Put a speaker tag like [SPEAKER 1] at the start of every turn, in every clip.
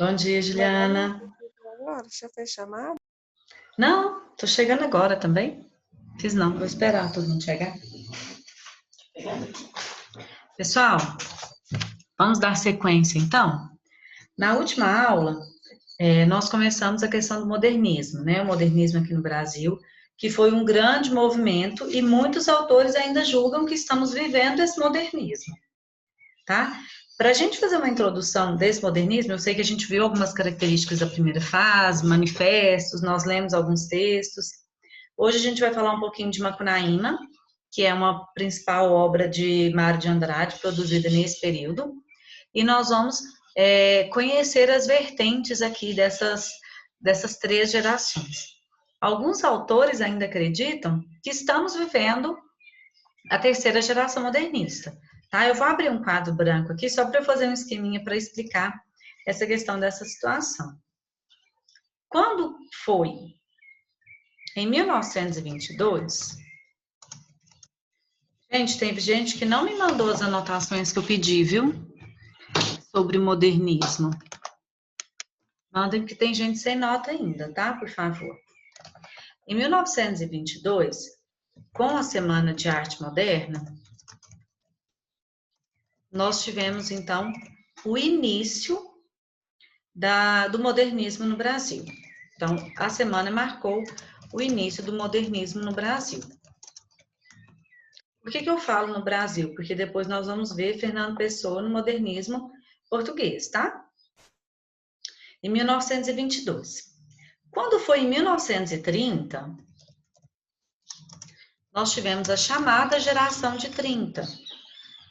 [SPEAKER 1] Bom dia, Juliana.
[SPEAKER 2] Agora, já fez chamada?
[SPEAKER 1] Não, tô chegando agora também. Fiz não, vou esperar todo mundo chegar. Pessoal, vamos dar sequência então? Na última aula, nós começamos a questão do modernismo, né? O modernismo aqui no Brasil, que foi um grande movimento e muitos autores ainda julgam que estamos vivendo esse modernismo, tá? Para a gente fazer uma introdução desse modernismo, eu sei que a gente viu algumas características da primeira fase, manifestos, nós lemos alguns textos. Hoje a gente vai falar um pouquinho de Macunaíma, que é uma principal obra de Mário de Andrade, produzida nesse período, e nós vamos conhecer as vertentes aqui dessas três gerações. Alguns autores ainda acreditam que estamos vivendo a terceira geração modernista, tá? Eu vou abrir um quadro branco aqui só para eu fazer um esqueminha para explicar essa questão dessa situação. Quando foi em 1922, gente, teve gente que não me mandou as anotações que eu pedi, viu? Sobre o modernismo. Mandem que tem gente sem nota ainda, tá? Por favor. Em 1922, com a Semana de Arte Moderna, nós tivemos, então, o início do modernismo no Brasil. Então, a semana marcou o início do modernismo no Brasil. Por que eu falo no Brasil? Porque depois nós vamos ver Fernando Pessoa no modernismo português, tá? Em 1922. Quando foi em 1930, nós tivemos a chamada geração de 30,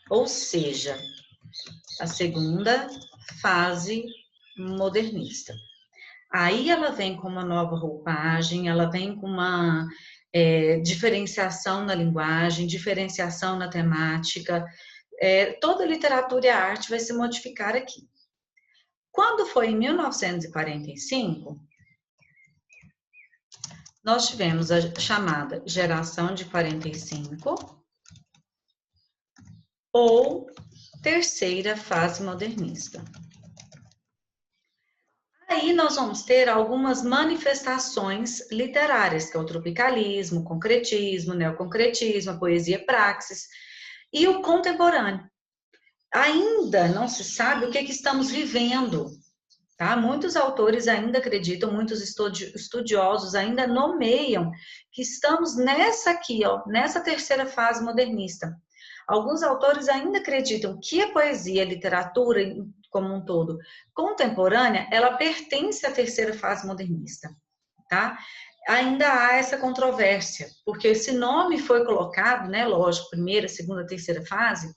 [SPEAKER 1] ou seja, a segunda fase modernista. Aí ela vem com uma nova roupagem, ela vem com uma diferenciação na linguagem, diferenciação na temática, toda a literatura e a arte vai se modificar aqui. Quando foi em 1945, nós tivemos a chamada geração de 45 ou terceira fase modernista. Aí nós vamos ter algumas manifestações literárias, que é o tropicalismo, o concretismo, o neoconcretismo, a poesia praxis e o contemporâneo. Ainda não se sabe o que estamos vivendo, tá? Muitos autores ainda acreditam, muitos estudiosos ainda nomeiam que estamos nessa aqui, ó, nessa terceira fase modernista. Alguns autores ainda acreditam que a poesia, a literatura como um todo, contemporânea, ela pertence à terceira fase modernista, tá? Ainda há essa controvérsia, porque esse nome foi colocado, né, lógico, primeira, segunda, terceira fase,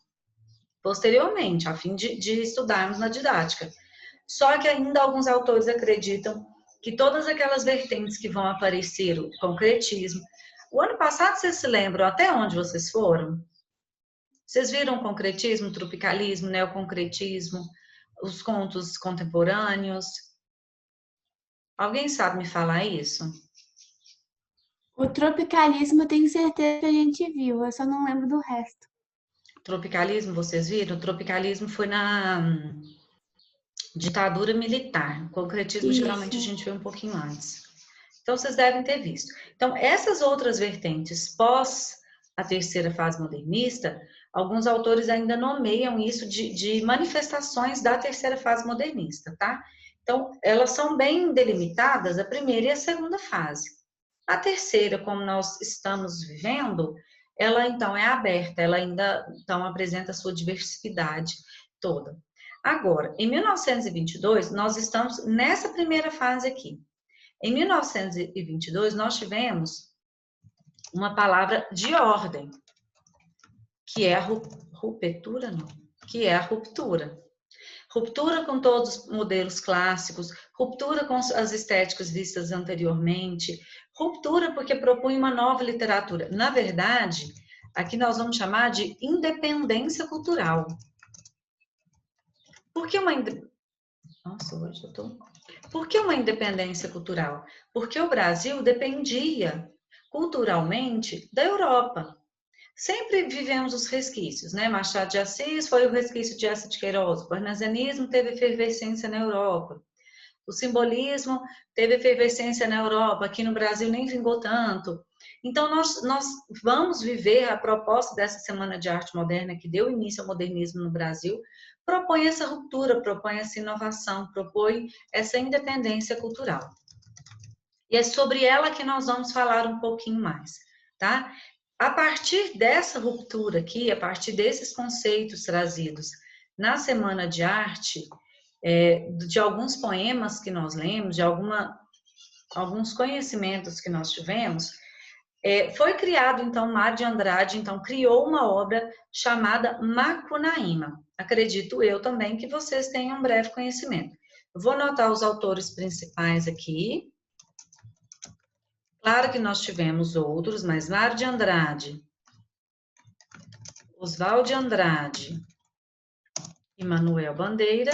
[SPEAKER 1] posteriormente, a fim de estudarmos na didática. Só que ainda alguns autores acreditam que todas aquelas vertentes que vão aparecer, o concretismo. O ano passado, vocês se lembram até onde vocês foram? Vocês viram o concretismo, o tropicalismo, neoconcretismo, os contos contemporâneos? Alguém sabe me falar isso?
[SPEAKER 3] O tropicalismo eu tenho certeza que a gente viu, eu só não lembro do resto.
[SPEAKER 1] Tropicalismo, vocês viram? O tropicalismo foi na ditadura militar. O concretismo,
[SPEAKER 3] Isso.
[SPEAKER 1] Geralmente, a gente vê um pouquinho antes. Então, vocês devem ter visto. Então, essas outras vertentes pós a terceira fase modernista, alguns autores ainda nomeiam isso de manifestações da terceira fase modernista, tá? Então, elas são bem delimitadas, a primeira e a segunda fase. A terceira, como nós estamos vivendo, ela então é aberta, ela ainda então apresenta a sua diversidade toda. Agora, em 1922, nós estamos nessa primeira fase aqui. Em 1922, nós tivemos uma palavra de ordem, que é a ruptura, não, que é a ruptura. Ruptura com todos os modelos clássicos, ruptura com as estéticas vistas anteriormente, ruptura porque propõe uma nova literatura. Na verdade, aqui nós vamos chamar de independência cultural. Por que uma Nossa, hoje eu tô... Por que uma independência cultural? Porque o Brasil dependia culturalmente da Europa. Sempre vivemos os resquícios, né? Machado de Assis foi o resquício de Eça de Queiroz, o parnasianismo teve efervescência na Europa. O simbolismo teve efervescência na Europa, aqui no Brasil nem vingou tanto. Então, nós vamos viver a proposta dessa Semana de Arte Moderna, que deu início ao modernismo no Brasil, propõe essa ruptura, propõe essa inovação, propõe essa independência cultural. E é sobre ela que nós vamos falar um pouquinho mais, tá? A partir dessa ruptura aqui, a partir desses conceitos trazidos na Semana de Arte, de alguns poemas que nós lemos, de alguns conhecimentos que nós tivemos, foi criado, então, Mário de Andrade, então, criou uma obra chamada Macunaíma. Acredito eu também que vocês tenham um breve conhecimento. Eu vou anotar os autores principais aqui. Claro que nós tivemos outros, mas Mário de Andrade, Oswald de Andrade e Manuel Bandeira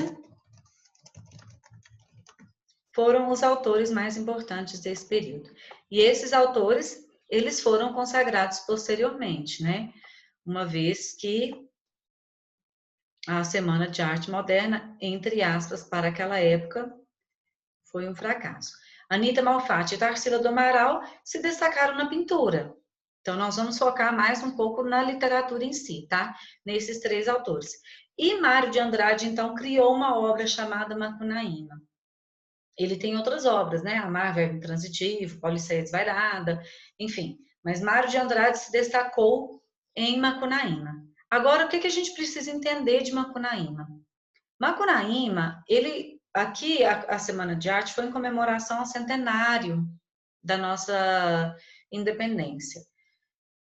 [SPEAKER 1] foram os autores mais importantes desse período. E esses autores, eles foram consagrados posteriormente, né? Uma vez que a Semana de Arte Moderna, entre aspas, para aquela época, foi um fracasso. Anita Malfatti e Tarsila do Amaral se destacaram na pintura. Então, nós vamos focar mais um pouco na literatura em si, tá? Nesses três autores. E Mário de Andrade, então, criou uma obra chamada Macunaíma. Ele tem outras obras, né? Amar, Verbo Intransitivo, Pauliceia Desvairada, enfim. Mas Mário de Andrade se destacou em Macunaíma. Agora, o que a gente precisa entender de Macunaíma? Macunaíma, aqui a Semana de Arte foi em comemoração ao centenário da nossa independência.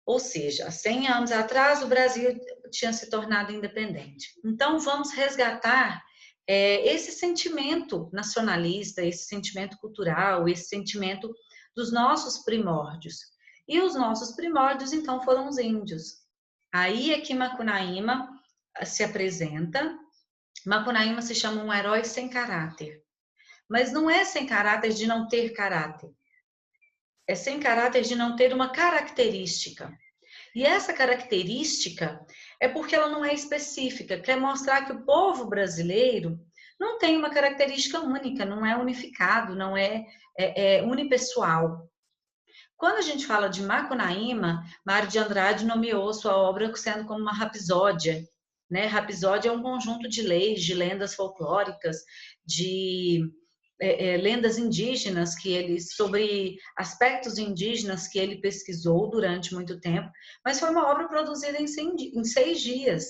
[SPEAKER 1] Ou seja, há 100 anos atrás o Brasil tinha se tornado independente. Então, vamos resgatar esse sentimento nacionalista, esse sentimento cultural, esse sentimento dos nossos primórdios. E os nossos primórdios, então, foram os índios. Aí é que Macunaíma se apresenta. Macunaíma se chama um herói sem caráter. Mas não é sem caráter de não ter caráter. É sem caráter de não ter uma característica. E essa característica é porque ela não é específica, quer mostrar que o povo brasileiro não tem uma característica única, não é unificado, não é unipessoal. Quando a gente fala de Macunaíma, Mário de Andrade nomeou sua obra sendo como uma rapsódia, né? Rapsódia é um conjunto de leis, de lendas folclóricas, de lendas indígenas sobre aspectos indígenas que ele pesquisou durante muito tempo, mas foi uma obra produzida em 6 dias,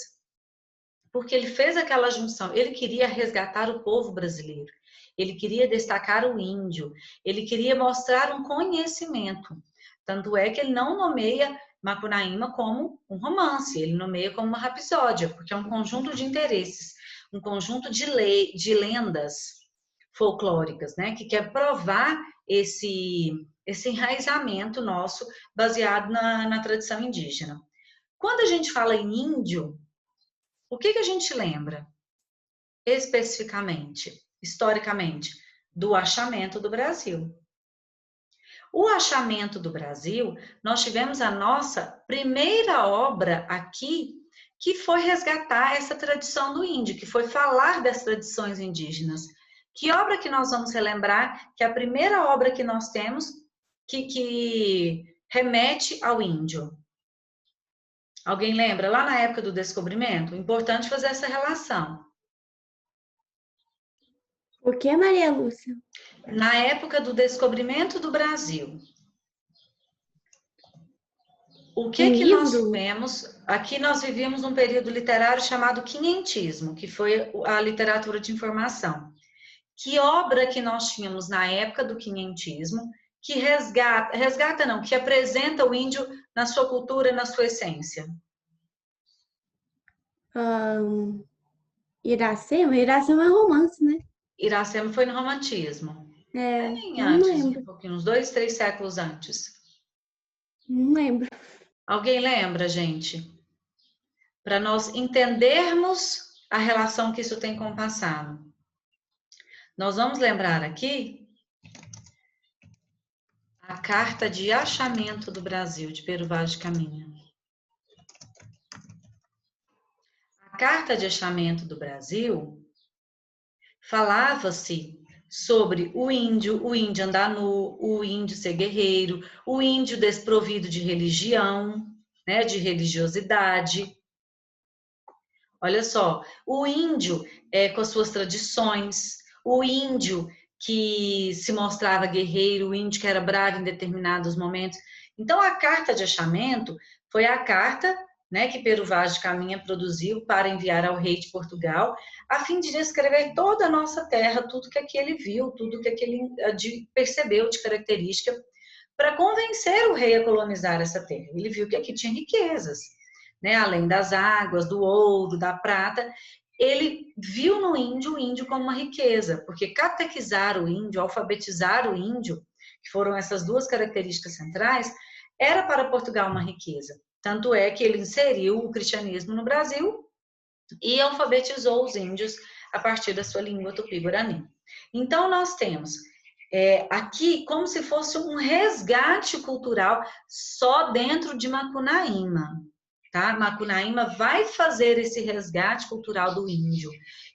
[SPEAKER 1] porque ele fez aquela junção, ele queria resgatar o povo brasileiro, ele queria destacar o índio, ele queria mostrar um conhecimento, tanto é que ele não nomeia Macunaíma como um romance, ele nomeia como uma rapsódia, porque é um conjunto de interesses, um conjunto de lendas folclóricas, né, que quer provar esse enraizamento nosso baseado na tradição indígena. Quando a gente fala em índio, o que a gente lembra? Especificamente, historicamente, do achamento do Brasil. O achamento do Brasil, nós tivemos a nossa primeira obra aqui, que foi resgatar essa tradição do índio, que foi falar das tradições indígenas. Que obra que nós vamos relembrar? Que é a primeira obra que nós temos que remete ao índio. Alguém lembra? Lá na época do descobrimento? Importante fazer essa relação.
[SPEAKER 3] O que, Maria Lúcia?
[SPEAKER 1] Na época do descobrimento do Brasil, o que nós tivemos? Aqui nós vivíamos um período literário chamado quinhentismo, que foi a literatura de informação. Que obra que nós tínhamos na época do quinhentismo que resgata não, que apresenta o índio na sua cultura, na sua essência?
[SPEAKER 3] Iracema? Iracema é romance, né?
[SPEAKER 1] Iracema foi no romantismo.
[SPEAKER 3] Não
[SPEAKER 1] Antes,
[SPEAKER 3] lembro.
[SPEAKER 1] um pouquinho, uns 2, 3 séculos antes.
[SPEAKER 3] Não lembro.
[SPEAKER 1] Alguém lembra, gente? Para nós entendermos a relação que isso tem com o passado. Nós vamos lembrar aqui a Carta de Achamento do Brasil, de Pero Vaz de Caminha. A Carta de Achamento do Brasil falava-se sobre o índio andar nu, o índio ser guerreiro, o índio desprovido de religião, né, de religiosidade. Olha só, o índio com as suas tradições, o índio que se mostrava guerreiro, o índio que era bravo em determinados momentos. Então, a carta de achamento foi a carta, né, que Pero Vaz de Caminha produziu para enviar ao rei de Portugal, a fim de descrever toda a nossa terra, tudo que aqui ele viu, tudo que aqui ele percebeu de característica, para convencer o rei a colonizar essa terra. Ele viu que aqui tinha riquezas, né, além das águas, do ouro, da prata, ele viu no índio o índio como uma riqueza, porque catequizar o índio, alfabetizar o índio, que foram essas duas características centrais, era para Portugal uma riqueza. Tanto é que ele inseriu o cristianismo no Brasil e alfabetizou os índios a partir da sua língua tupi-guarani. Então, nós temos aqui como se fosse um resgate cultural só dentro de Macunaíma. Tá? Macunaíma vai fazer esse resgate cultural do índio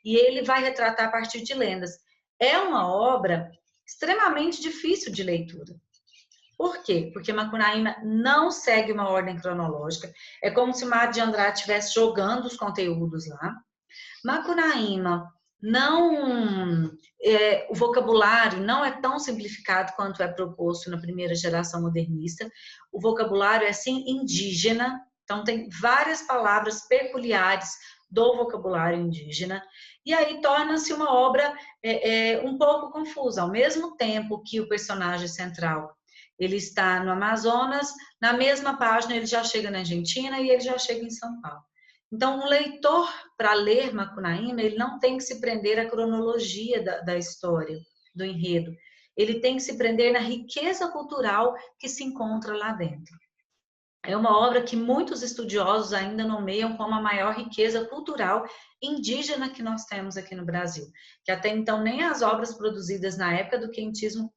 [SPEAKER 1] e ele vai retratar a partir de lendas. É uma obra extremamente difícil de leitura. Por quê? Porque Macunaíma não segue uma ordem cronológica. É como se Mário de Andrade estivesse jogando os conteúdos lá. Macunaíma não... o vocabulário não é tão simplificado quanto é proposto na primeira geração modernista. O vocabulário é, sim, indígena. Então, tem várias palavras peculiares do vocabulário indígena. E aí torna-se uma obra um pouco confusa. Ao mesmo tempo que o personagem central ele está no Amazonas, na mesma página ele já chega na Argentina e ele já chega em São Paulo. Então, um leitor, para ler Macunaíma, ele não tem que se prender à cronologia da história, do enredo. Ele tem que se prender na riqueza cultural que se encontra lá dentro. É uma obra que muitos estudiosos ainda nomeiam como a maior riqueza cultural indígena que nós temos aqui no Brasil, que até então nem as obras produzidas na época do quentismo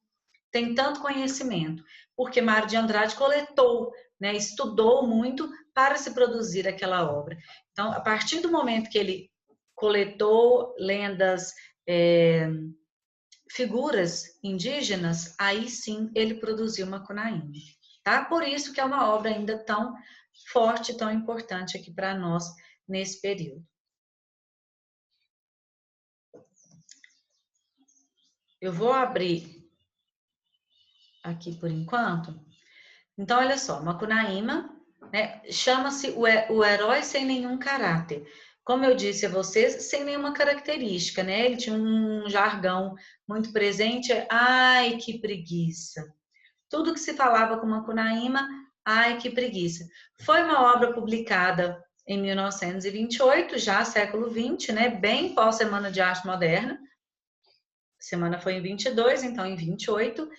[SPEAKER 1] tem tanto conhecimento, porque Mário de Andrade coletou, né, estudou muito para se produzir aquela obra. Então, a partir do momento que ele coletou lendas, figuras indígenas, aí sim ele produziu Macunaíma. Tá? Por isso que é uma obra ainda tão forte, tão importante aqui para nós nesse período. Eu vou abrir aqui por enquanto. Então, olha só, Macunaíma, né, chama-se o herói sem nenhum caráter. Como eu disse a vocês, sem nenhuma característica, né? Ele tinha um jargão muito presente, ai, que preguiça. Tudo que se falava com Macunaíma, ai, que preguiça. Foi uma obra publicada em 1928, já século XX, né? Bem pós-Semana de Arte Moderna. A semana foi em 22, então em 28.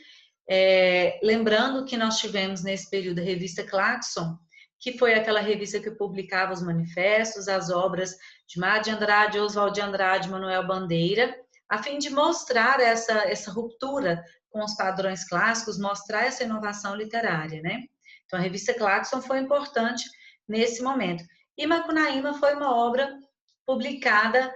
[SPEAKER 1] Lembrando que nós tivemos nesse período a revista Claxon, que foi aquela revista que publicava os manifestos, as obras de Mário de Andrade, Oswald de Andrade, Manuel Bandeira, a fim de mostrar essa ruptura com os padrões clássicos, mostrar essa inovação literária, né? Então, a revista Claxon foi importante nesse momento. E Macunaíma foi uma obra publicada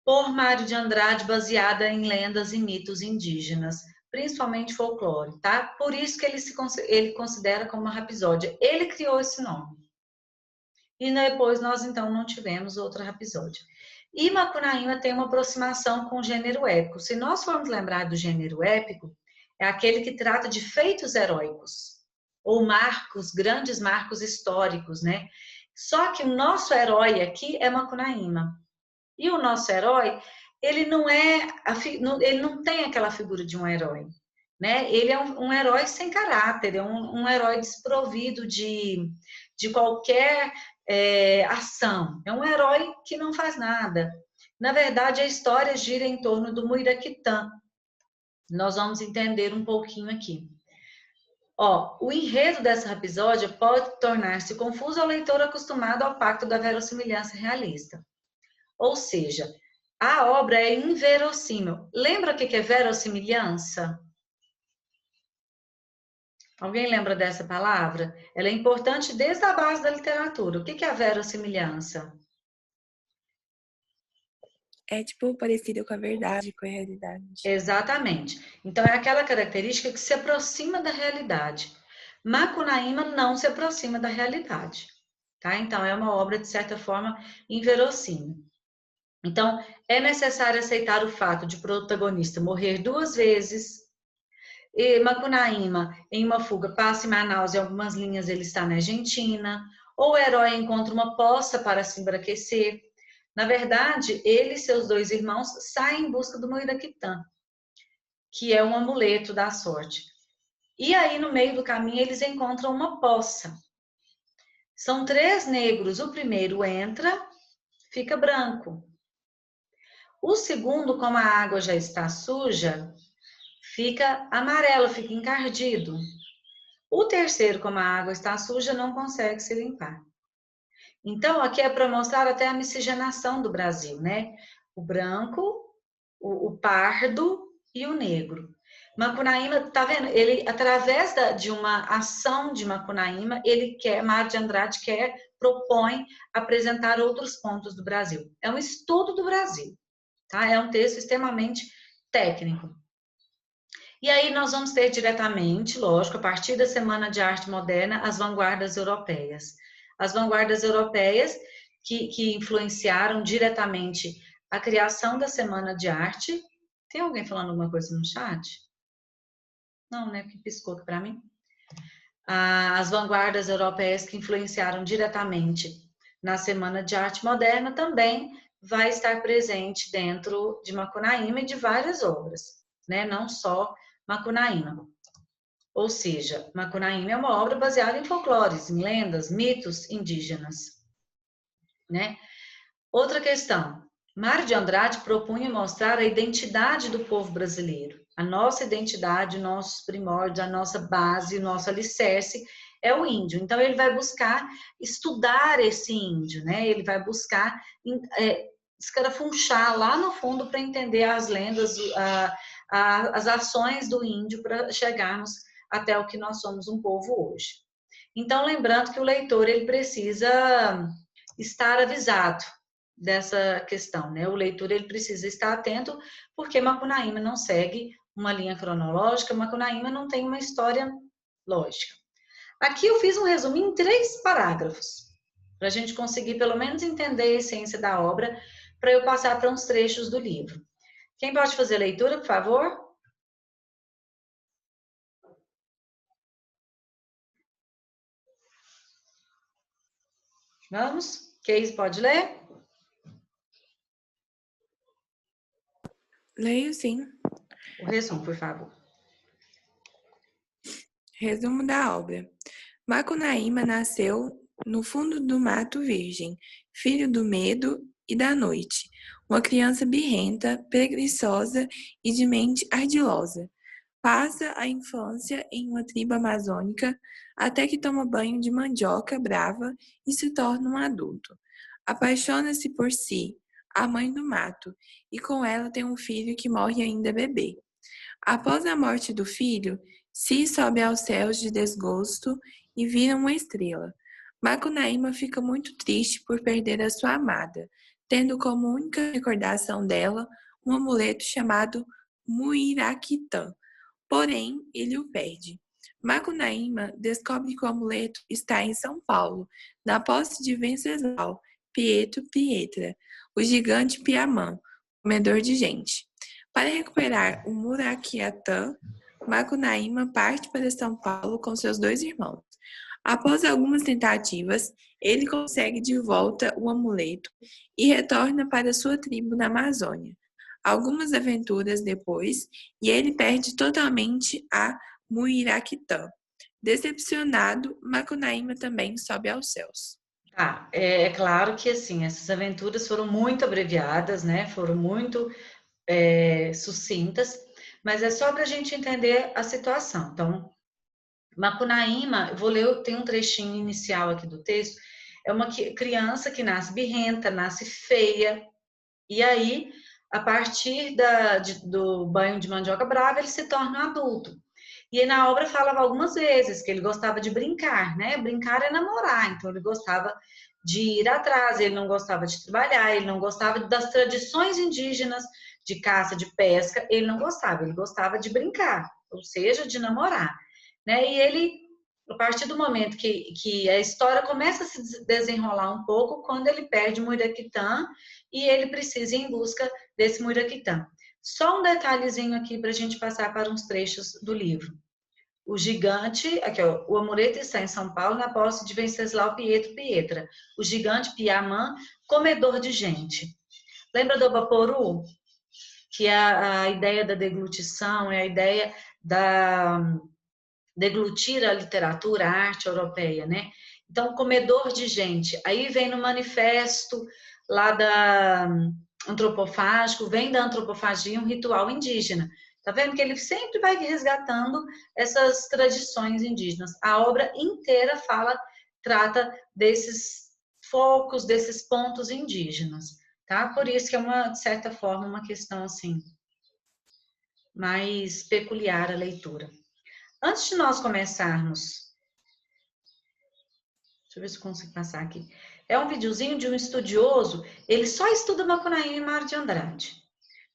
[SPEAKER 1] por Mário de Andrade, baseada em lendas e mitos indígenas, principalmente folclore, tá? Por isso que ele considera como uma rapsódia. Ele criou esse nome. E depois nós, então, não tivemos outra rapsódia. E Macunaíma tem uma aproximação com o gênero épico. Se nós formos lembrar do gênero épico, é aquele que trata de feitos heróicos, ou marcos, grandes marcos históricos, né? Só que o nosso herói aqui é Macunaíma. E o nosso herói, ele não tem aquela figura de um herói, né? Ele é um herói sem caráter, é um herói desprovido de qualquer ação. É um herói que não faz nada. Na verdade, a história gira em torno do Muiraquitã. Nós vamos entender um pouquinho aqui. O enredo dessa rapsódia pode tornar-se confuso ao leitor acostumado ao pacto da verossimilhança realista. Ou seja, a obra é inverossímil. Lembra o que é verossimilhança? Alguém lembra dessa palavra? Ela é importante desde a base da literatura. O que é a verossimilhança?
[SPEAKER 2] é tipo parecida com a verdade, com a realidade.
[SPEAKER 1] Exatamente. Então, é aquela característica que se aproxima da realidade. Macunaíma não se aproxima da realidade, tá? Então, é uma obra, de certa forma, inverossímil. Então, é necessário aceitar o fato de o protagonista morrer 2 vezes. E Macunaíma, em uma fuga, passa em Manaus e algumas linhas ele está na Argentina. Ou o herói encontra uma poça para se embranquecer. Na verdade, ele e seus 2 irmãos saem em busca do Muiraquitã, que é um amuleto da sorte. E aí, no meio do caminho, eles encontram uma poça. São 3 negros. O primeiro entra, fica branco. O segundo, como a água já está suja, fica amarelo, fica encardido. O terceiro, como a água está suja, não consegue se limpar. Então, aqui é para mostrar até a miscigenação do Brasil, né? O branco, o pardo e o negro. Macunaíma, tá vendo? Ele, através de uma ação de Macunaíma, Mário de Andrade propõe apresentar outros pontos do Brasil. É um estudo do Brasil, tá? É um texto extremamente técnico. E aí nós vamos ter diretamente, lógico, a partir da Semana de Arte Moderna, as vanguardas europeias. As vanguardas europeias que influenciaram diretamente a criação da Semana de Arte. Tem alguém falando alguma coisa no chat? Não, né? Que piscou aqui para mim. As vanguardas europeias que influenciaram diretamente na Semana de Arte Moderna também vai estar presente dentro de Macunaíma e de várias obras, né? Não só Macunaíma. Ou seja, Macunaíma é uma obra baseada em folclores, em lendas, mitos indígenas, né? Outra questão. Mário de Andrade propunha mostrar a identidade do povo brasileiro. A nossa identidade, nossos primórdios, a nossa base, o nosso alicerce é o índio. Então, ele vai buscar estudar esse índio, né? Ele vai buscar escarafunchar lá no fundo para entender as lendas, as ações do índio para chegarmos até o que nós somos um povo hoje. Então, lembrando que o leitor ele precisa estar avisado dessa questão, né? O leitor ele precisa estar atento, porque Macunaíma não segue uma linha cronológica, Macunaíma não tem uma história lógica. Aqui eu fiz um resumo em 3 parágrafos, para a gente conseguir pelo menos entender a essência da obra, para eu passar para uns trechos do livro. Quem pode fazer a leitura, por favor? Vamos? Keis, pode ler?
[SPEAKER 2] Leio sim.
[SPEAKER 1] O resumo, por favor.
[SPEAKER 2] Resumo da obra. Macunaíma nasceu no fundo do mato virgem, filho do medo e da noite, uma criança birrenta, preguiçosa e de mente ardilosa. Passa a infância em uma tribo amazônica até que toma banho de mandioca brava e se torna um adulto. Apaixona-se por Si, a mãe do mato, e com ela tem um filho que morre ainda bebê. Após a morte do filho, Si sobe aos céus de desgosto e vira uma estrela. Macunaíma fica muito triste por perder a sua amada, tendo como única recordação dela um amuleto chamado Muiraquitã. Porém, ele o perde. Macunaíma descobre que o amuleto está em São Paulo, na posse de Venceslau Pietro Pietra, o gigante Piamã, comedor de gente. Para recuperar o Muiraquitã, Macunaíma parte para São Paulo com seus 2 irmãos. Após algumas tentativas, ele consegue de volta o amuleto e retorna para sua tribo na Amazônia. Algumas aventuras depois, e ele perde totalmente a Muiraquitã. Decepcionado, Macunaíma também sobe aos céus.
[SPEAKER 1] Tá, é claro que assim, essas aventuras foram muito abreviadas, né? Foram muito sucintas, mas é só para a gente entender a situação. Então, Macunaíma, vou ler, tem um trechinho inicial aqui do texto, é uma criança que nasce birrenta, nasce feia, e aí, a partir do banho de mandioca brava, ele se torna um adulto. E aí, na obra falava algumas vezes que ele gostava de brincar, né? Brincar é namorar, então ele gostava de ir atrás, ele não gostava de trabalhar, ele não gostava das tradições indígenas de caça, de pesca, ele não gostava, ele gostava de brincar, ou seja, de namorar, né? E ele, a partir do momento que a história começa a se desenrolar um pouco, quando ele perde Muiraquitã e ele precisa ir em busca desse Muiraquitã. Só um detalhezinho aqui para a gente passar para uns trechos do livro. O gigante, aqui ó, o amuleto está em São Paulo, na posse de Venceslau Pietro Pietra. O gigante Piamã, comedor de gente. Lembra do Vaporu? Que é a ideia da deglutição, é a ideia da deglutir a literatura, a arte europeia, né? Então, comedor de gente. Aí vem no manifesto lá da antropofágico, vem da antropofagia um ritual indígena. Tá vendo que ele sempre vai resgatando essas tradições indígenas. A obra inteira trata desses focos, desses pontos indígenas, tá? Por isso que é uma, de certa forma, uma questão assim mais peculiar a leitura. Antes de nós começarmos, deixa eu ver se eu consigo passar aqui. É um videozinho de um estudioso, ele só estuda Macunaíma e Mário de Andrade.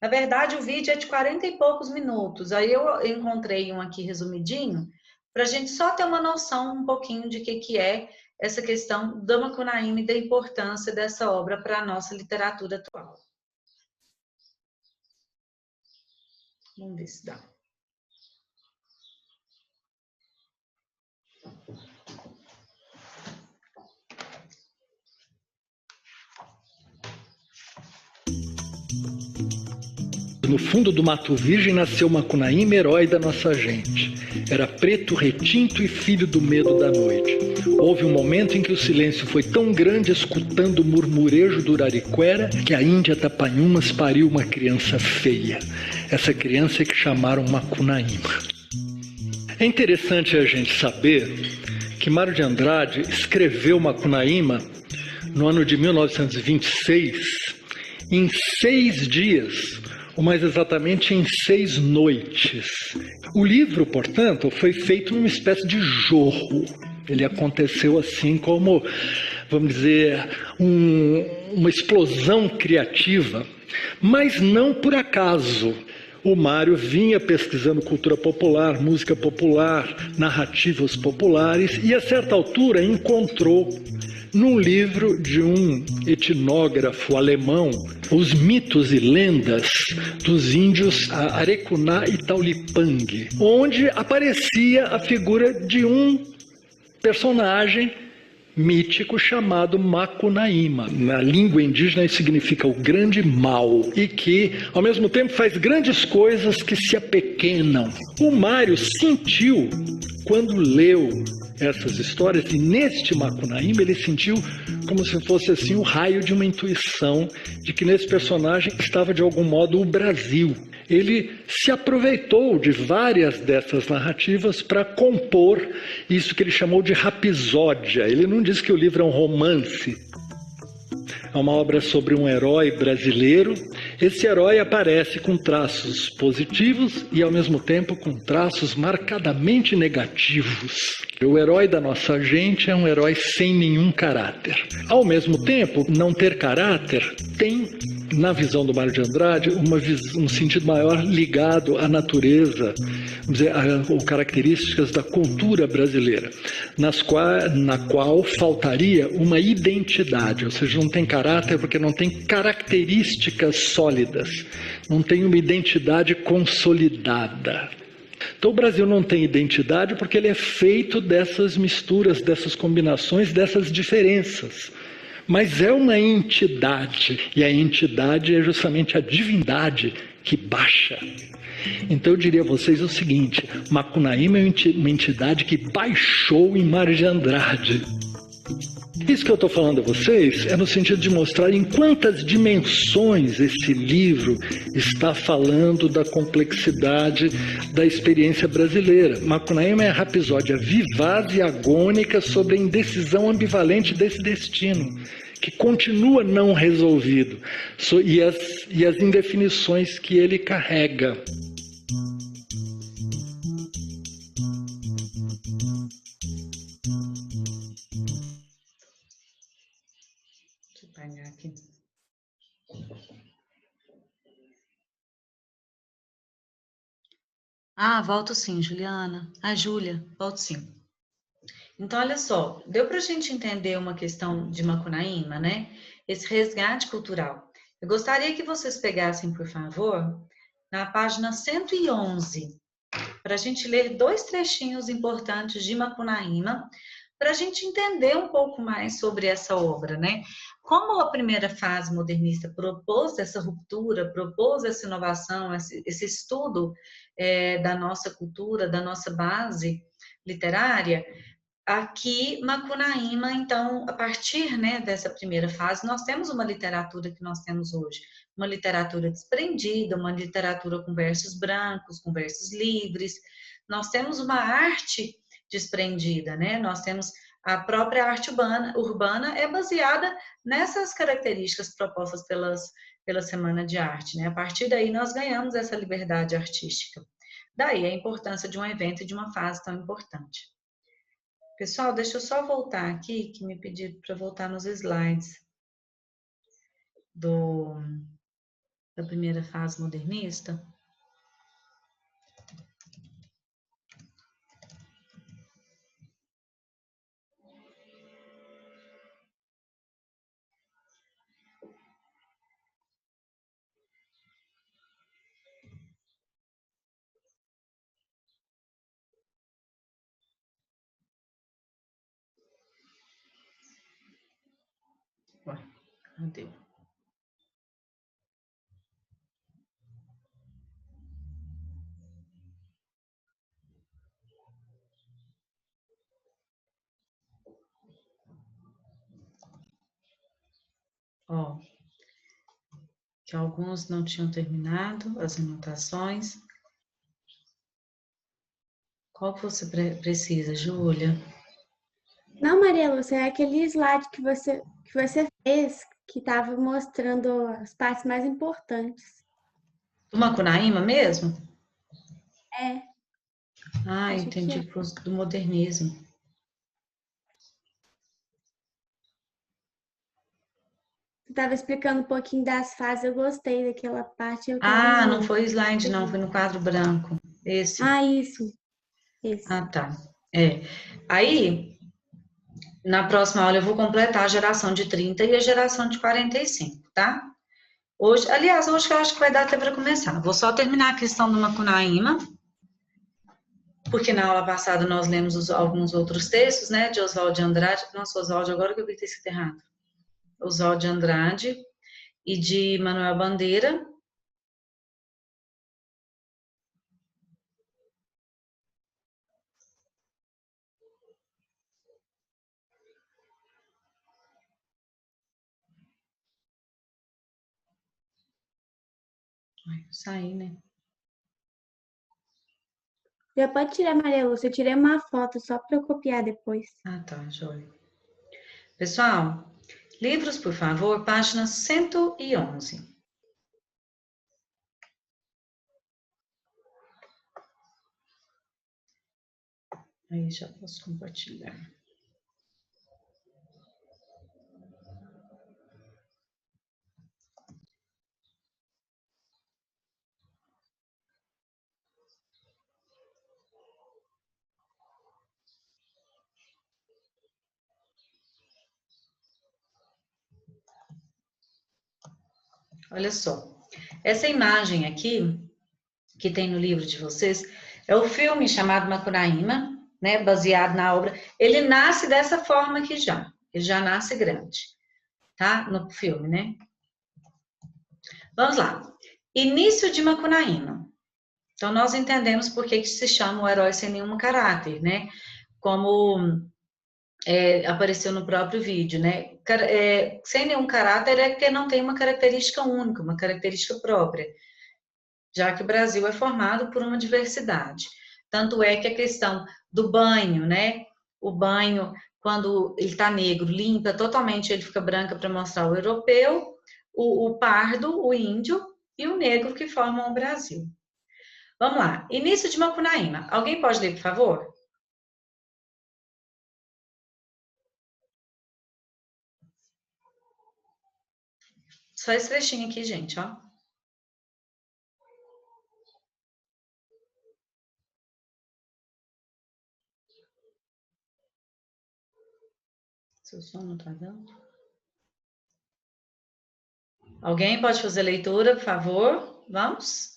[SPEAKER 1] Na verdade, o vídeo é de 40 e poucos minutos. Aí eu encontrei um aqui resumidinho, para a gente só ter uma noção um pouquinho de que é essa questão do Macunaíma e da importância dessa obra para a nossa literatura atual. Vamos ver se dá.
[SPEAKER 4] No fundo do Mato Virgem nasceu Macunaíma, herói da nossa gente. Era preto, retinto e filho do medo da noite. Houve um momento em que o silêncio foi tão grande, escutando o murmurejo do Urariquera, que a Índia Tapanhumas pariu uma criança feia. Essa criança é que chamaram Macunaíma. É interessante a gente saber que Mário de Andrade escreveu Macunaíma no ano de 1926, em 6 dias, ou mais exatamente em 6 noites. O livro, portanto, foi feito numa espécie de jorro. Ele aconteceu assim como, vamos dizer, uma explosão criativa, mas não por acaso. O Mário vinha pesquisando cultura popular, música popular, narrativas populares e, a certa altura, encontrou num livro de um etnógrafo alemão os mitos e lendas dos índios Arecuná e Taulipang, onde aparecia a figura de um personagem mítico chamado Macunaíma. Na língua indígena isso significa o grande mal e que, ao mesmo tempo, faz grandes coisas que se apequenam. O Mário sentiu quando leu essas histórias, e neste Macunaíma ele sentiu como se fosse assim o raio de uma intuição de que nesse personagem estava de algum modo o Brasil. Ele se aproveitou de várias dessas narrativas para compor isso que ele chamou de rapisódia. Ele não diz que o livro é um romance, é uma obra sobre um herói brasileiro. Esse herói aparece com traços positivos e, ao mesmo tempo, com traços marcadamente negativos. O herói da nossa gente é um herói sem nenhum caráter. Ao mesmo tempo, não ter caráter tem, na visão do Mário de Andrade, um sentido maior ligado à natureza, vamos dizer, ou características da cultura brasileira, na qual faltaria uma identidade, ou seja, não tem caráter porque não tem características sólidas, não tem uma identidade consolidada. Então o Brasil não tem identidade porque ele é feito dessas misturas, dessas combinações, dessas diferenças. Mas é uma entidade, e a entidade é justamente a divindade que baixa. Então eu diria a vocês o seguinte: Macunaíma é uma entidade que baixou em Mário de Andrade. Isso que eu estou falando a vocês é no sentido de mostrar em quantas dimensões esse livro está falando da complexidade da experiência brasileira. Macunaíma é a rapisódia vivaz e agônica sobre a indecisão ambivalente desse destino, que continua não resolvido, e as indefinições que ele carrega.
[SPEAKER 1] Ah, volto sim, Juliana. Ah, Júlia, volto sim. Então, olha só, deu para a gente entender uma questão de Macunaíma, né? Esse resgate cultural. Eu gostaria que vocês pegassem, por favor, na página 111, para a gente ler dois trechinhos importantes de Macunaíma, para a gente entender um pouco mais sobre essa obra, né? Como a primeira fase modernista propôs essa ruptura, propôs essa inovação, esse estudo da nossa cultura, da nossa base literária, aqui, Macunaíma, então, a partir, né, dessa primeira fase, nós temos uma literatura que nós temos hoje, uma literatura desprendida, uma literatura com versos brancos, com versos livres, nós temos uma arte desprendida, né, nós temos a própria arte urbana é baseada nessas características propostas pela Semana de Arte, né, a partir daí nós ganhamos essa liberdade artística. Daí a importância de um evento e de uma fase tão importante. Pessoal, deixa eu só voltar aqui, que me pediram para voltar nos slides do, da primeira fase modernista. Ué, cadê? Ó, que alguns não tinham terminado as anotações. Qual que você precisa, Júlia?
[SPEAKER 3] Não, Maria Lúcia, é aquele slide que você fez, que estava mostrando as partes mais importantes.
[SPEAKER 1] Do Macunaíma mesmo?
[SPEAKER 3] É,
[SPEAKER 1] Ah,
[SPEAKER 3] acho que
[SPEAKER 1] entendi,
[SPEAKER 3] é.
[SPEAKER 1] do modernismo.
[SPEAKER 3] Você estava explicando um pouquinho das fases, eu gostei daquela parte, eu
[SPEAKER 1] Ah, não
[SPEAKER 3] quero
[SPEAKER 1] foi o slide, não, foi
[SPEAKER 3] seguir.
[SPEAKER 1] no quadro branco. Esse.
[SPEAKER 3] Ah, isso, esse.
[SPEAKER 1] Ah, tá. É. Aí, na próxima aula, eu vou completar a geração de 30 e a geração de 45, tá? Hoje, aliás, hoje eu acho que vai dar até para começar. Vou só terminar a questão do Macunaíma, porque na aula passada nós lemos alguns outros textos, né, de Oswald de Andrade. Nossa, Oswald, agora que eu vi que tem escrito errado. Oswald de Andrade e de Manuel Bandeira. Ai, saí, né?
[SPEAKER 3] Já pode tirar, Maria Lúcia, eu tirei uma foto só para eu copiar depois.
[SPEAKER 1] Ah, tá, joia. Pessoal, livros, por favor, página 111. Aí já posso compartilhar. Olha só, essa imagem aqui, que tem no livro de vocês, é o filme chamado Macunaíma, né, baseado na obra. Ele nasce dessa forma aqui já, ele já nasce grande, tá? No filme, né? Vamos lá. Início de Macunaíma. Então, nós entendemos por que se chama o herói sem nenhum caráter, né? Como apareceu no próprio vídeo, né? Sem nenhum caráter é que não tem uma característica única, uma característica própria, já que o Brasil é formado por uma diversidade. Tanto é que a questão do banho, né? O banho, quando ele está negro, limpa totalmente, ele fica branca para mostrar o europeu, o pardo, o índio e o negro que formam o Brasil. Vamos lá. Início de Macunaíma. Alguém pode ler, por favor? Só esse trechinho aqui, gente, ó. Seu som não tá dando? Alguém pode fazer leitura, por favor? Vamos?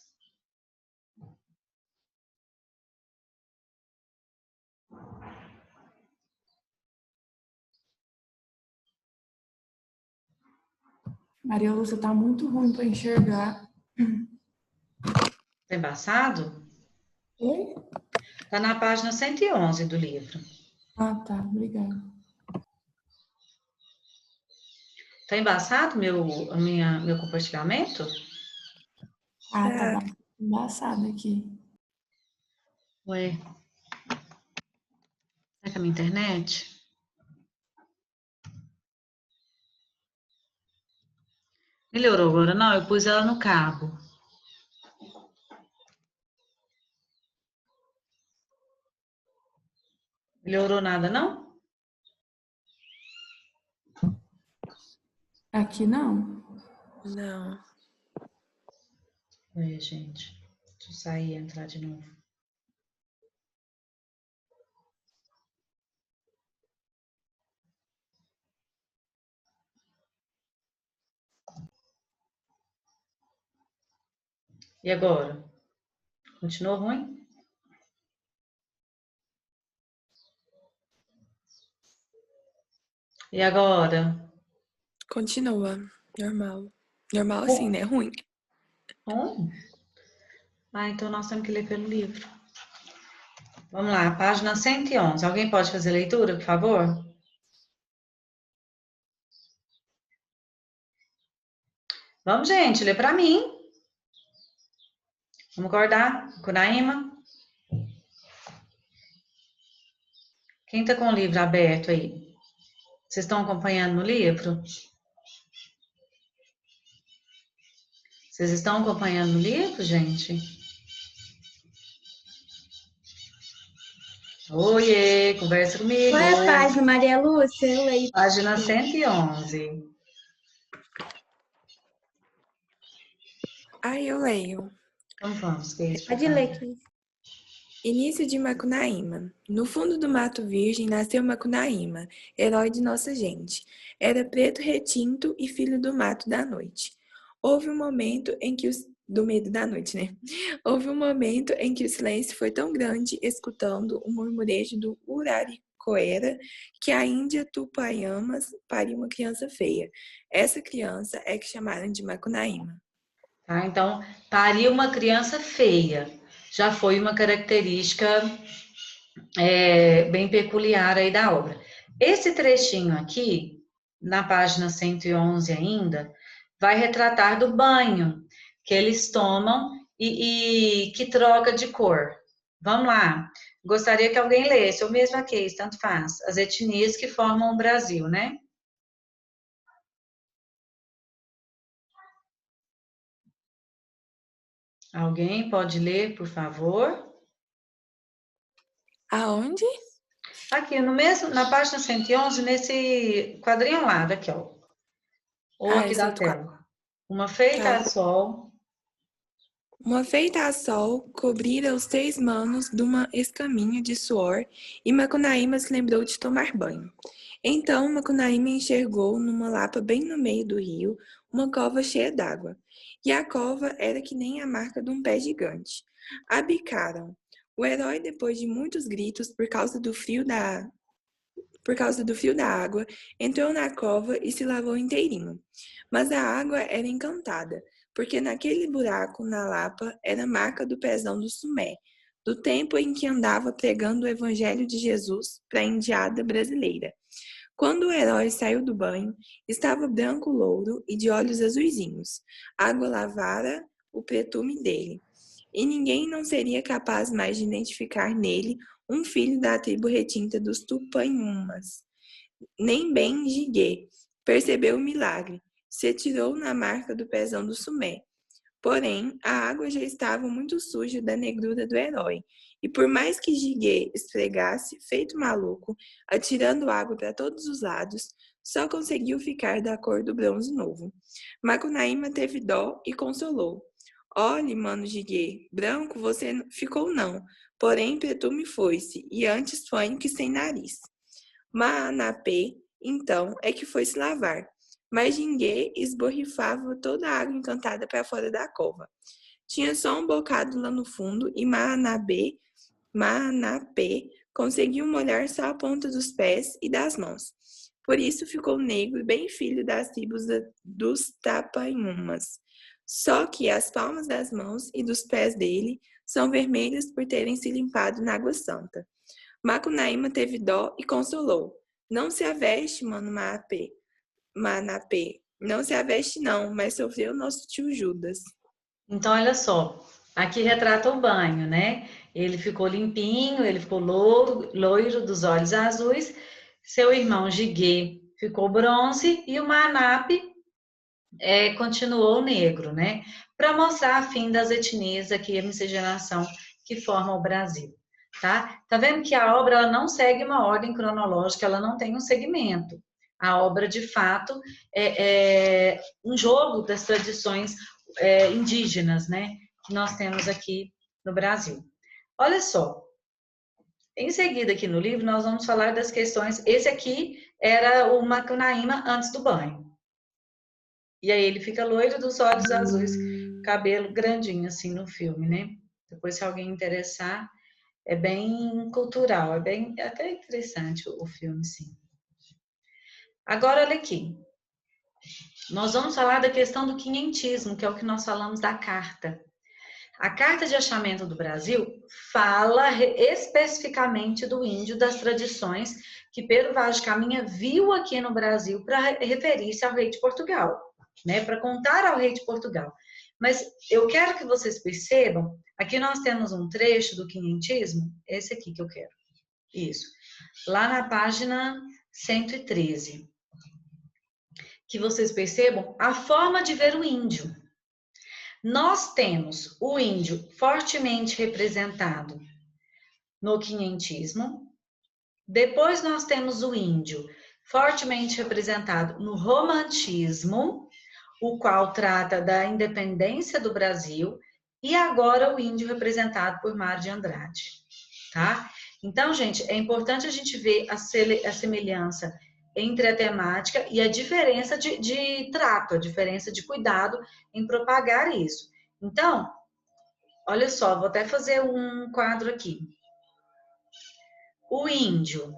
[SPEAKER 2] Maria Lúcia, tá muito ruim para enxergar.
[SPEAKER 1] Tá embaçado?
[SPEAKER 2] Oi?
[SPEAKER 1] Tá na página 111 do livro.
[SPEAKER 2] Ah, tá. Obrigada.
[SPEAKER 1] Tá embaçado meu compartilhamento?
[SPEAKER 2] Ah, tá embaçado aqui.
[SPEAKER 1] Ué. Será que é a minha internet? Melhorou agora? Não, eu pus ela no cabo. Melhorou nada, não?
[SPEAKER 2] Aqui não?
[SPEAKER 5] Não.
[SPEAKER 1] Ué, gente. Deixa eu sair e entrar de novo. E agora? Continuou ruim? E agora?
[SPEAKER 5] Continua. Normal. Normal assim, né? Ruim.
[SPEAKER 1] Ruim? Ah, então nós temos que ler pelo livro. Vamos lá, página 111. Alguém pode fazer leitura, por favor? Vamos, gente, lê para mim. Vamos acordar? Cunaíma? Quem tá com o livro aberto aí? Vocês estão acompanhando no livro? Vocês estão acompanhando no livro, gente? Oiê, conversa comigo.
[SPEAKER 3] Qual é a página, Maria Lúcia? Eu leio.
[SPEAKER 1] Página 111.
[SPEAKER 5] Aí eu leio.
[SPEAKER 1] Então vamos, Kate.
[SPEAKER 3] Pode ler, Cris.
[SPEAKER 5] Início de Macunaíma. No fundo do Mato Virgem nasceu Macunaíma, herói de nossa gente. Era preto retinto e filho do mato da noite. Houve um momento em que do medo da noite, né? Houve um momento em que o silêncio foi tão grande, escutando o murmurejo do Uraricoera, que a Índia Tupaiamas pariu uma criança feia. Essa criança é que chamaram de Macunaíma.
[SPEAKER 1] Tá? Então, parir uma criança feia já foi uma característica bem peculiar aí da obra. Esse trechinho aqui, na página 111 ainda, vai retratar do banho que eles tomam e que troca de cor. Vamos lá. Gostaria que alguém lesse, ou mesmo aqui, tanto faz, as etnias que formam o Brasil, né? Alguém pode ler, por favor?
[SPEAKER 5] Aonde?
[SPEAKER 1] Aqui, no mesmo, na página 111, nesse quadrinho ao lado, aqui, ó. Ou aqui da tela. Uma feita a sol.
[SPEAKER 5] Uma feita a sol cobrira os 3 manos de uma escaminha de suor, e Macunaíma se lembrou de tomar banho. Então Macunaíma enxergou numa lapa bem no meio do rio uma cova cheia d'água, e a cova era que nem a marca de um pé gigante. Abicaram. O herói, depois de muitos gritos por causa do frio da água, entrou na cova e se lavou inteirinho. Mas a água era encantada, porque naquele buraco na lapa era a marca do pezão do Sumé, do tempo em que andava pregando o evangelho de Jesus para a indiada brasileira. Quando o herói saiu do banho, estava branco louro e de olhos azuisinhos. Água lavara o pretume dele, e ninguém não seria capaz mais de identificar nele um filho da tribo retinta dos Tupanhumas. Nem bem Jiguê percebeu o milagre, se atirou na marca do pezão do Sumé. Porém, a água já estava muito suja da negrura do herói, e por mais que Jiguê esfregasse, feito maluco, atirando água para todos os lados, só conseguiu ficar da cor do bronze novo. Macunaíma teve dó e consolou. Olhe, mano Jiguê, branco você ficou não, porém pretume foi-se, e antes fanho que sem nariz. Maanapê Então é que foi se lavar. Mas Jinguê esborrifava toda a água encantada para fora da cova. Tinha só um bocado lá no fundo e Manapê conseguiu molhar só a ponta dos pés e das mãos. Por isso ficou negro, bem filho das tribos dos Tapanhumas. Só que as palmas das mãos e dos pés dele são vermelhas por terem se limpado na água santa. Macunaíma teve dó e consolou. Não se aveste, Manapê. Não se aveste não, mas sofreu nosso tio Judas.
[SPEAKER 1] Então, olha só, aqui retrata o banho, né? Ele ficou limpinho, ele ficou loiro dos olhos azuis, seu irmão Jiguê ficou bronze e o Manape continuou negro, né? Para mostrar a fim das etnias aqui, a miscigenação que forma o Brasil, tá? Tá vendo que a obra ela não segue uma ordem cronológica, ela não tem um segmento. A obra, de fato, é um jogo das tradições indígenas, né? Que nós temos aqui no Brasil. Olha só, em seguida aqui no livro nós vamos falar das questões. Esse aqui era o Macunaíma antes do banho. E aí ele fica loiro dos olhos azuis, cabelo grandinho assim no filme, né? Depois se alguém interessar, é bem cultural, é até interessante o filme, sim. Agora olha aqui. Nós vamos falar da questão do quinhentismo, que é o que nós falamos da carta. A Carta de Achamento do Brasil fala especificamente do índio, das tradições que Pedro Vaz de Caminha viu aqui no Brasil para referir-se ao rei de Portugal, né? Para contar ao rei de Portugal. Mas eu quero que vocês percebam, aqui nós temos um trecho do quinhentismo, esse aqui que eu quero. Isso. Lá na página 113. Que vocês percebam a forma de ver o índio. Nós temos o índio fortemente representado no quinhentismo. Depois nós temos o índio fortemente representado no romantismo, o qual trata da independência do Brasil, e agora o índio representado por Mário de Andrade, tá? Então, gente, é importante a gente ver a semelhança entre a temática e a diferença de trato, a diferença de cuidado em propagar isso. Então, olha só, vou até fazer um quadro aqui. O índio,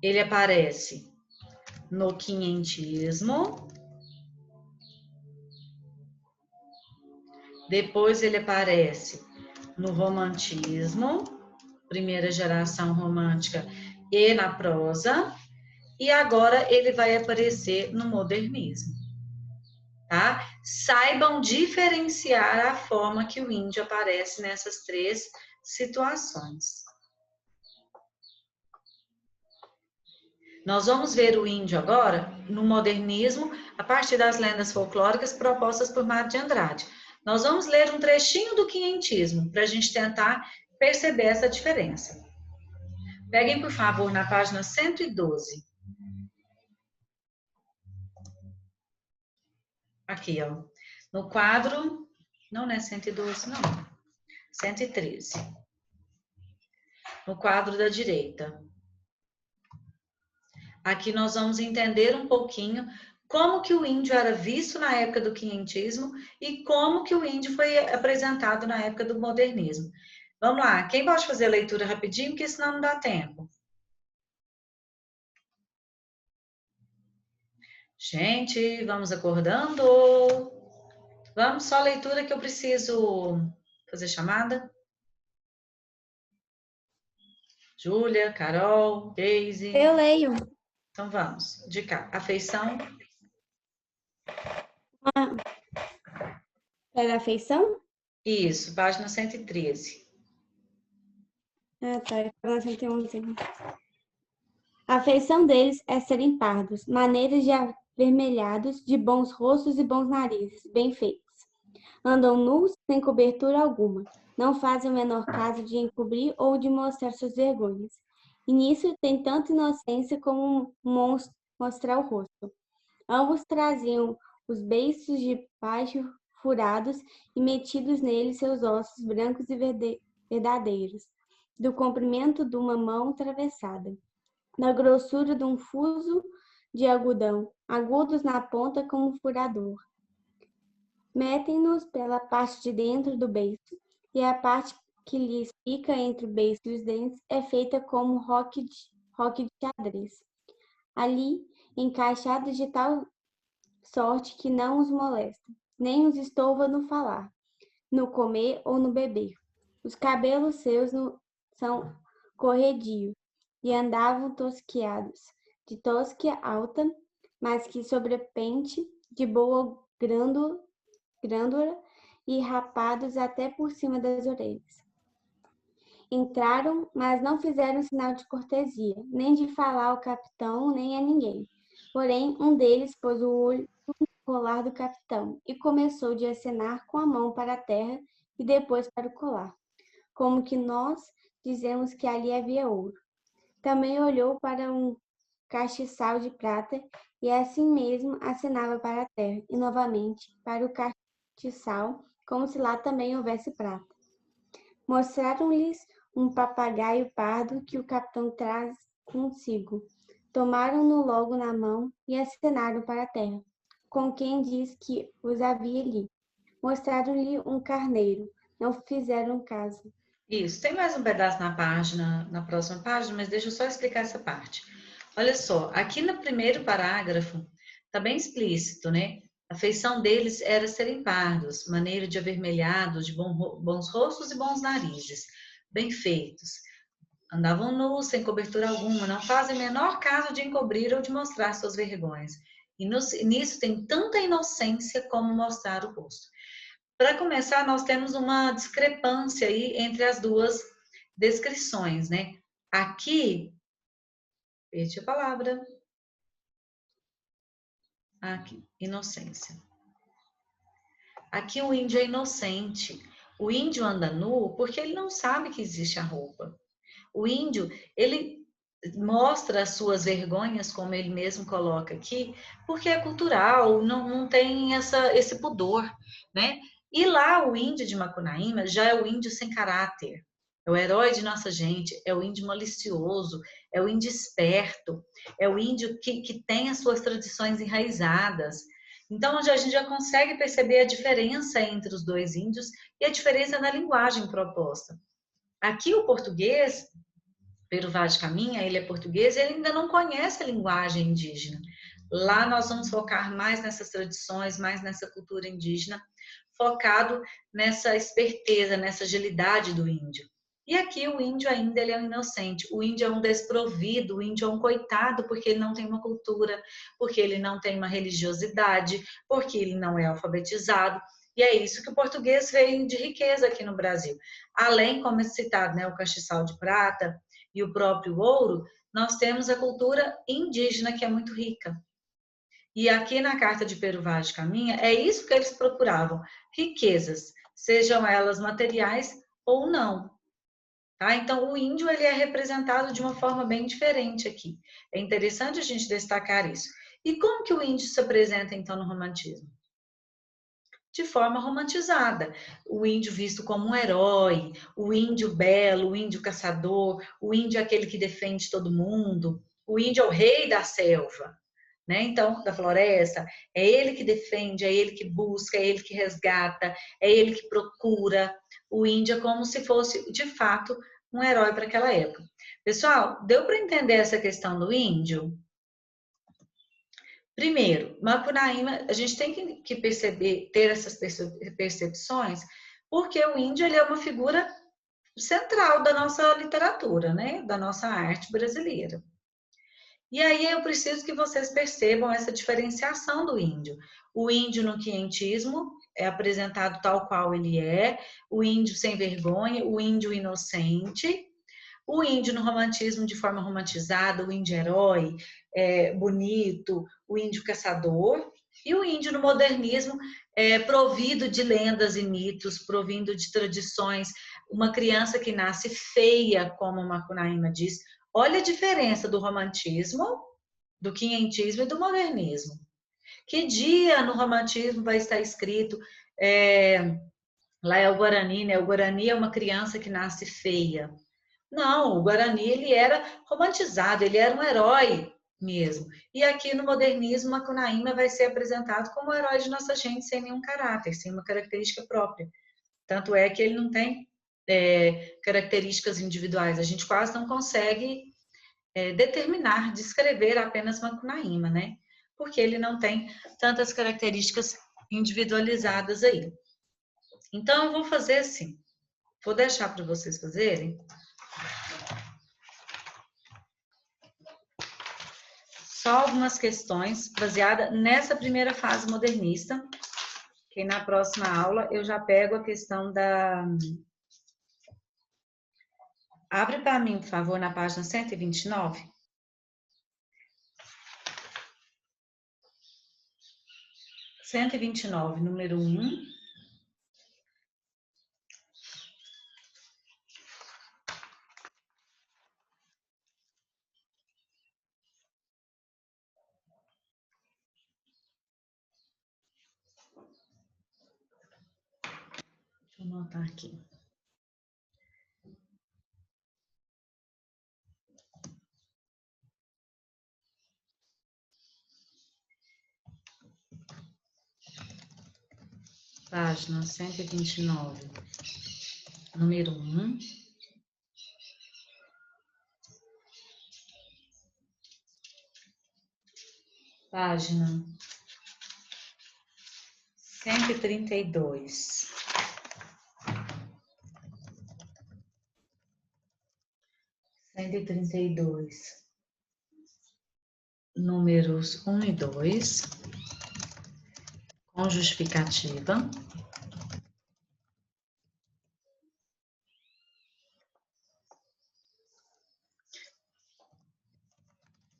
[SPEAKER 1] ele aparece no quinhentismo, depois ele aparece no romantismo, primeira geração romântica, e na prosa, e agora ele vai aparecer no modernismo, tá? Saibam diferenciar a forma que o índio aparece nessas três situações. Nós vamos ver o índio agora no modernismo, a partir das lendas folclóricas propostas por Mário de Andrade. Nós vamos ler um trechinho do quinhentismo para a gente tentar perceber essa diferença. Peguem, por favor, na página 112. Aqui, ó. No quadro... Não é 112, não. 113. No quadro da direita. Aqui nós vamos entender um pouquinho como que o índio era visto na época do quinhentismo e como que o índio foi apresentado na época do modernismo. Vamos lá, quem pode fazer a leitura rapidinho, porque senão não dá tempo. Gente, vamos acordando. Vamos, só a leitura que eu preciso fazer chamada. Júlia, Carol, Daisy.
[SPEAKER 3] Eu leio.
[SPEAKER 1] Então vamos, de cá. Afeição.
[SPEAKER 3] Pega a afeição?
[SPEAKER 1] Isso, página 113.
[SPEAKER 3] Ah, tá. Página 111. A afeição deles é serem pardos, maneiras de avermelhados, de bons rostos e bons narizes, bem feitos. Andam nus, sem cobertura alguma. Não fazem o menor caso de encobrir ou de mostrar suas vergonhas. E nisso tem tanta inocência como mostrar o rosto. Ambos traziam os beiços de pajo furados e metidos neles seus ossos brancos e verdadeiros. do comprimento de uma mão atravessada, da grossura de um fuso de algodão, agudos na ponta como um furador. Metem-nos pela parte de dentro do beiço, e a parte que lhes fica entre o beiço e os dentes é feita como roque de xadrez, ali encaixados de tal sorte que não os molesta, nem os estorva no falar, no comer ou no beber. Os cabelos seus são corredios e andavam tosquiados, de tosquia alta, mas que sobrepente de boa grândula e rapados até por cima das orelhas. Entraram, mas não fizeram sinal de cortesia, nem de falar ao capitão, nem a ninguém. Porém, um deles pôs o olho no colar do capitão e começou de acenar com a mão para a terra e depois para o colar, como que nós dizemos que ali havia ouro. Também olhou para um castiçal de prata e assim mesmo acenava para a terra e novamente para o castiçal, como se lá também houvesse prata. Mostraram-lhes um papagaio pardo que o capitão traz consigo. Tomaram-no logo na mão e acenaram para a terra, com quem diz que os havia ali. Mostraram-lhe um carneiro, não fizeram caso.
[SPEAKER 1] Isso, tem mais um pedaço na página, na próxima página, mas deixa eu só explicar essa parte. Olha só, aqui no primeiro parágrafo, está bem explícito, né? A feição deles era serem pardos, maneira de avermelhados, de bons rostos e bons narizes, bem feitos. Andavam nus, sem cobertura alguma, não fazem menor caso de encobrir ou de mostrar suas vergonhas. E nisso tem tanta inocência como mostrar o rosto. Para começar, nós temos uma discrepância aí entre as duas descrições, né? Aqui, perdi a palavra. Aqui, inocência. Aqui o índio é inocente. O índio anda nu porque ele não sabe que existe a roupa. O índio, ele mostra as suas vergonhas, como ele mesmo coloca aqui, porque é cultural, não tem esse pudor, né? E lá o índio de Macunaíma já é o índio sem caráter, é o herói de nossa gente, é o índio malicioso, é o índio esperto, é o índio que tem as suas tradições enraizadas. Então, a gente já consegue perceber a diferença entre os dois índios e a diferença na linguagem proposta. Aqui o português, Pero Vaz de Caminha, ele é português e ele ainda não conhece a linguagem indígena. Lá nós vamos focar mais nessas tradições, mais nessa cultura indígena, focado nessa esperteza, nessa agilidade do índio. E aqui o índio ainda ele é um inocente, o índio é um desprovido, o índio é um coitado porque ele não tem uma cultura, porque ele não tem uma religiosidade, porque ele não é alfabetizado. E é isso que o português vem de riqueza aqui no Brasil. Além, como é citado, né, o castiçal de prata e o próprio ouro, nós temos a cultura indígena que é muito rica. E aqui na carta de Pero Vaz de Caminha, é isso que eles procuravam, riquezas, sejam elas materiais ou não. Tá? Então, o índio ele é representado de uma forma bem diferente aqui. É interessante a gente destacar isso. E como que o índio se apresenta, então, no romantismo? De forma romantizada. O índio visto como um herói, o índio belo, o índio caçador, o índio aquele que defende todo mundo, o índio é o rei da selva, né? Então, da floresta, é ele que defende, é ele que busca, é ele que resgata, é ele que procura. O índio é como se fosse, de fato, um herói para aquela época. Pessoal, deu para entender essa questão do índio? Primeiro, Macunaíma, a gente tem que perceber, ter essas percepções, porque o índio ele é uma figura central da nossa literatura, né? Da nossa arte brasileira. E aí eu preciso que vocês percebam essa diferenciação do índio. O índio no quientismo é apresentado tal qual ele é, o índio sem vergonha, o índio inocente. O índio no romantismo de forma romantizada, o índio herói, bonito, o índio caçador, e o índio no modernismo provido de lendas e mitos, provindo de tradições, uma criança que nasce feia, como Macunaíma diz. Olha a diferença do romantismo, do quinhentismo e do modernismo. Que dia no romantismo vai estar escrito, lá é o Guarani, né? O Guarani é uma criança que nasce feia. Não, o Guarani, ele era romantizado, ele era um herói mesmo. E aqui no modernismo, Macunaíma vai ser apresentado como o herói de nossa gente, sem nenhum caráter, sem uma característica própria. Tanto é que ele não tem características individuais. A gente quase não consegue determinar, descrever apenas Macunaíma, né? Porque ele não tem tantas características individualizadas aí. Então, eu vou fazer assim. Vou deixar para vocês fazerem. Só algumas questões baseadas nessa primeira fase modernista, que na próxima aula eu já pego a questão da... Abre para mim, por favor, na página 129. Número 1. Deixa eu anotar aqui. Página 129, número 1. Página 132. Números 1 e 2, com justificativa.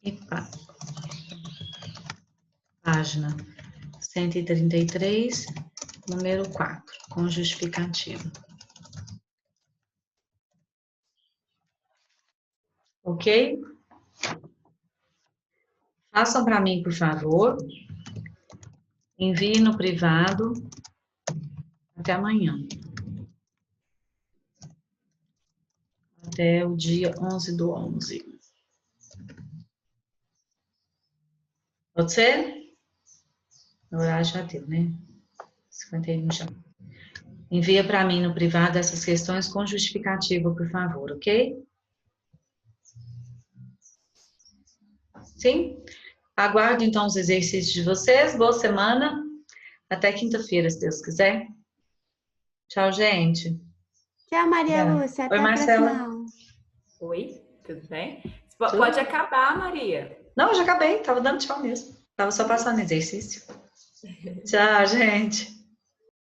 [SPEAKER 1] E página 133, número 4, com justificativa. Ok? Façam para mim, por favor. Envie no privado. Até amanhã. Até o dia 11/11. Pode ser? O horário já deu, né? 51 já. Envia para mim no privado essas questões com justificativa, por favor, ok? Sim? Aguardo, então, os exercícios de vocês. Boa semana. Até quinta-feira, se Deus quiser. Tchau, gente.
[SPEAKER 3] Tchau, Maria Lúcia. Até
[SPEAKER 1] Oi,
[SPEAKER 3] a
[SPEAKER 1] Marcela.
[SPEAKER 3] próxima aula.
[SPEAKER 6] Oi, tudo bem? Pode acabar, Maria.
[SPEAKER 1] Não, eu já acabei. Tava dando tchau mesmo. Tava só passando exercício. Tchau, gente.